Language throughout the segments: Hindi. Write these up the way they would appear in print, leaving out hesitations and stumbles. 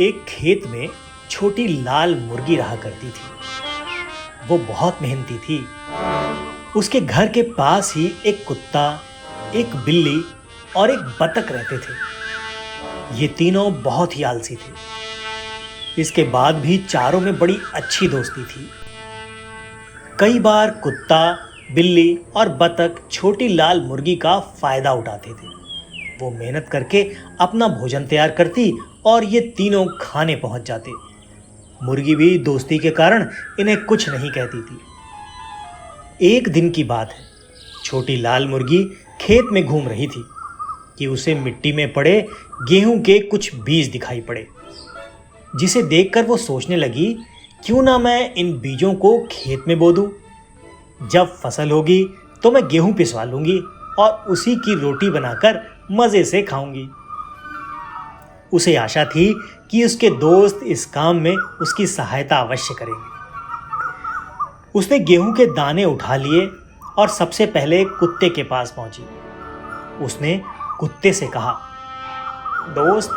एक खेत में छोटी लाल मुर्गी रहा करती थी। वो बहुत मेहनती थी। उसके घर के पास ही एक कुत्ता, एक बिल्ली और एक बतख रहते थे। ये तीनों बहुत ही आलसी थे। इसके बाद भी चारों में बड़ी अच्छी दोस्ती थी। कई बार कुत्ता, बिल्ली और बतख छोटी लाल मुर्गी का फायदा उठाते थे। वो मेहनत करके अपना भोजन तैयार करती और ये तीनों खाने पहुंच जाते। मुर्गी भी दोस्ती के कारण इन्हें कुछ नहीं कहती थी। एक दिन की बात है, छोटी लाल मुर्गी खेत में घूम रही थी कि उसे मिट्टी में पड़े गेहूं के कुछ बीज दिखाई पड़े, जिसे देखकर वो सोचने लगी, क्यों ना मैं इन बीजों को खेत में बो दूं। जब फसल होगी तो मैं गेहूं पिसवा लूंगी और उसी की रोटी बनाकर मजे से खाऊंगी। उसे आशा थी कि उसके दोस्त इस काम में उसकी सहायता अवश्य करेंगे। उसने गेहूं के दाने उठा लिए और सबसे पहले कुत्ते के पास पहुंची। उसने कुत्ते से कहा, दोस्त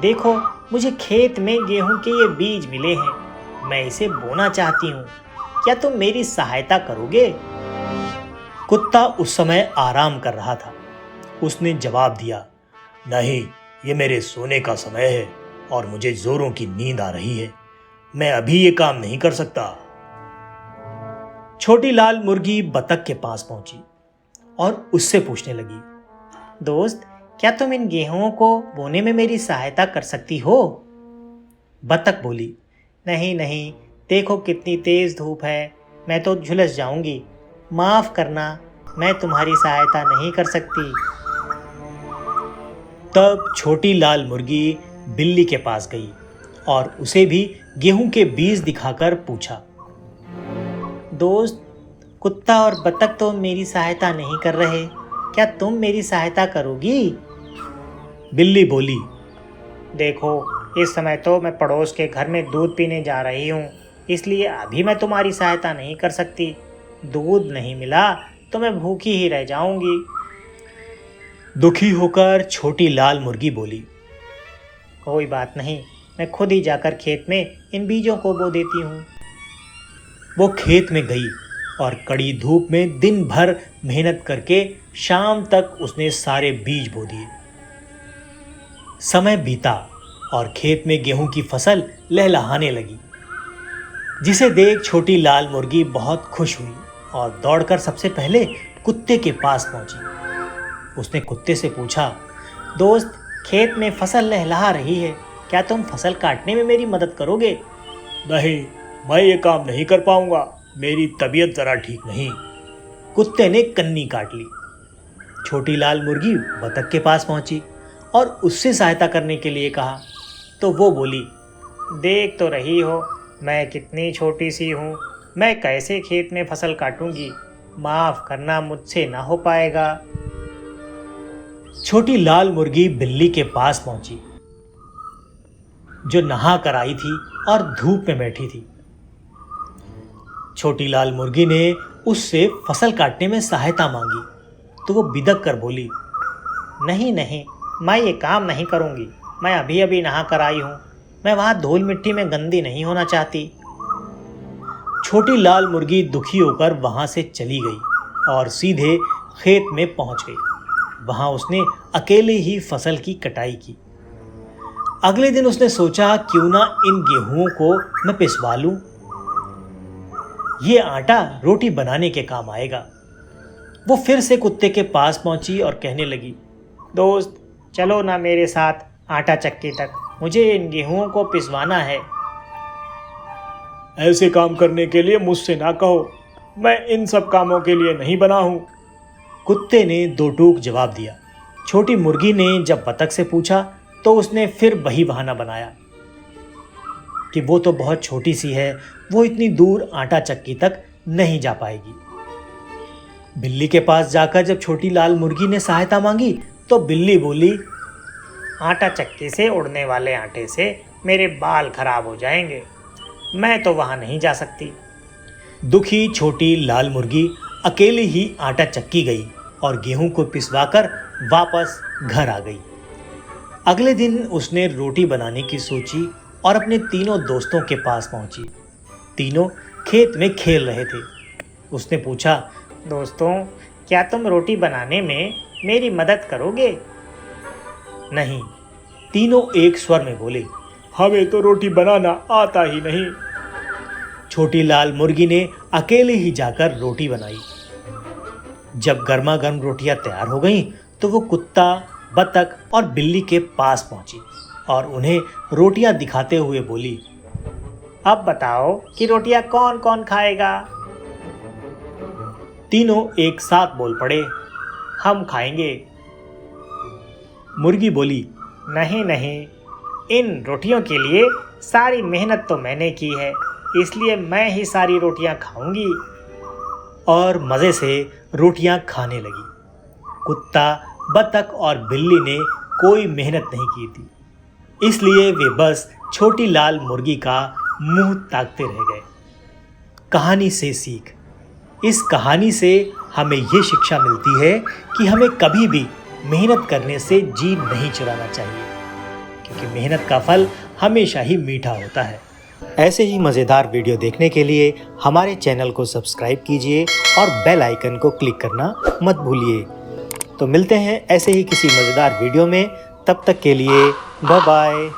देखो, मुझे खेत में गेहूं के ये बीज मिले हैं। मैं इसे बोना चाहती हूँ। क्या तुम मेरी सहायता करोगे? कुत्ता उस समय आराम कर रहा था। उसने जवाब दिया, नहीं, ये मेरे सोने का समय है और मुझे जोरों की नींद आ रही है। मैं अभी ये काम नहीं कर सकता। छोटी लाल मुर्गी बतख के पास पहुंची और उससे पूछने लगी, दोस्त क्या तुम इन गेहूं को बोने में मेरी सहायता कर सकती हो? बतख बोली, नहीं नहीं, देखो कितनी तेज धूप है, मैं तो झुलस जाऊंगी। माफ करना, मैं तुम्हारी सहायता नहीं कर सकती। तब छोटी लाल मुर्गी बिल्ली के पास गई और उसे भी गेहूं के बीज दिखाकर पूछा, दोस्त कुत्ता और बतख तो मेरी सहायता नहीं कर रहे, क्या तुम मेरी सहायता करोगी? बिल्ली बोली, देखो इस समय तो मैं पड़ोस के घर में दूध पीने जा रही हूँ, इसलिए अभी मैं तुम्हारी सहायता नहीं कर सकती। दूध नहीं मिला तो मैं भूखी ही रह जाऊंगी। दुखी होकर छोटी लाल मुर्गी बोली, कोई बात नहीं, मैं खुद ही जाकर खेत में इन बीजों को बो देती हूँ। वो खेत में गई और कड़ी धूप में दिन भर मेहनत करके शाम तक उसने सारे बीज बो दिए। समय बीता और खेत में गेहूं की फसल लहलहाने लगी, जिसे देख छोटी लाल मुर्गी बहुत खुश हुई और दौड़कर सबसे पहले कुत्ते के पास पहुंची। उसने कुत्ते से पूछा, दोस्त खेत में फसल लहलहा रही है, क्या तुम फसल काटने में मेरी मदद करोगे? नहीं, मैं ये काम नहीं कर पाऊंगा, मेरी तबीयत जरा ठीक नहीं। कुत्ते ने कन्नी काट ली। छोटी लाल मुर्गी बतख के पास पहुंची और उससे सहायता करने के लिए कहा, तो वो बोली, देख तो रही हो मैं कितनी छोटी सी हूँ, मैं कैसे खेत में फसल काटूंगी, माफ करना, मुझसे ना हो पाएगा। छोटी लाल मुर्गी बिल्ली के पास पहुंची, जो नहा कर आई थी और धूप में बैठी थी। छोटी लाल मुर्गी ने उससे फसल काटने में सहायता मांगी, तो वो बिदक कर बोली, नहीं नहीं, मैं ये काम नहीं करूंगी, मैं अभी अभी नहा कर आई हूं, मैं वहां धूल मिट्टी में गंदी नहीं होना चाहती। छोटी लाल मुर्गी दुखी होकर वहां से चली गई और सीधे खेत में पहुंच गई। वहां उसने अकेले ही फसल की कटाई की। अगले दिन उसने सोचा, क्यों ना इन गेहूं को मैं पिसवा लूं, ये आटा रोटी बनाने के काम आएगा। वो फिर से कुत्ते के पास पहुंची और कहने लगी, दोस्त चलो ना मेरे साथ आटा चक्की तक, मुझे इन गेहूं को पिसवाना है। ऐसे काम करने के लिए मुझसे ना कहो, मैं इन सब कामों के लिए नहीं बना हूं। कुत्ते ने दो टूक जवाब दिया। छोटी मुर्गी ने जब बतख से पूछा तो उसने फिर वही बहाना बनाया कि वो तो बहुत छोटी सी है, वो इतनी दूर आटा चक्की तक नहीं जा पाएगी। बिल्ली के पास जाकर जब छोटी लाल मुर्गी ने सहायता मांगी तो बिल्ली बोली, आटा चक्की से उड़ने वाले आटे से मेरे बाल खराब हो जाएंगे, मैं तो वहां नहीं जा सकती। दुखी छोटी लाल मुर्गी अकेले ही आटा चक्की गई और गेहूं को पिसवाकर वापस घर आ गई। अगले दिन उसने रोटी बनाने की सोची और अपने तीनों दोस्तों के पास पहुंची। तीनों खेत में खेल रहे थे। उसने पूछा, दोस्तों, क्या तुम रोटी बनाने में मेरी मदद करोगे? नहीं, तीनों एक स्वर में बोले, हमें तो रोटी बनाना आता ही नहीं। छोटी लाल मुर्गी ने अकेले ही जाकर रोटी बनाई। जब गर्मा गर्म रोटियां तैयार हो गईं, तो वो कुत्ता, बतख और बिल्ली के पास पहुंची और उन्हें रोटियां दिखाते हुए बोली, अब बताओ कि रोटियां कौन कौन खाएगा? तीनों एक साथ बोल पड़े, हम खाएंगे। मुर्गी बोली, नहीं नहीं, इन रोटियों के लिए सारी मेहनत तो मैंने की है, इसलिए मैं ही सारी रोटियां खाऊंगी। और मज़े से रोटियां खाने लगी। कुत्ता, बतख और बिल्ली ने कोई मेहनत नहीं की थी, इसलिए वे बस छोटी लाल मुर्गी का मुंह ताकते रह गए। कहानी से सीख। इस कहानी से हमें ये शिक्षा मिलती है कि हमें कभी भी मेहनत करने से जी नहीं चुराना चाहिए, क्योंकि मेहनत का फल हमेशा ही मीठा होता है। ऐसे ही मज़ेदार वीडियो देखने के लिए हमारे चैनल को सब्सक्राइब कीजिए और बेल आइकन को क्लिक करना मत भूलिए। तो मिलते हैं ऐसे ही किसी मज़ेदार वीडियो में। तब तक के लिए बाय बाय।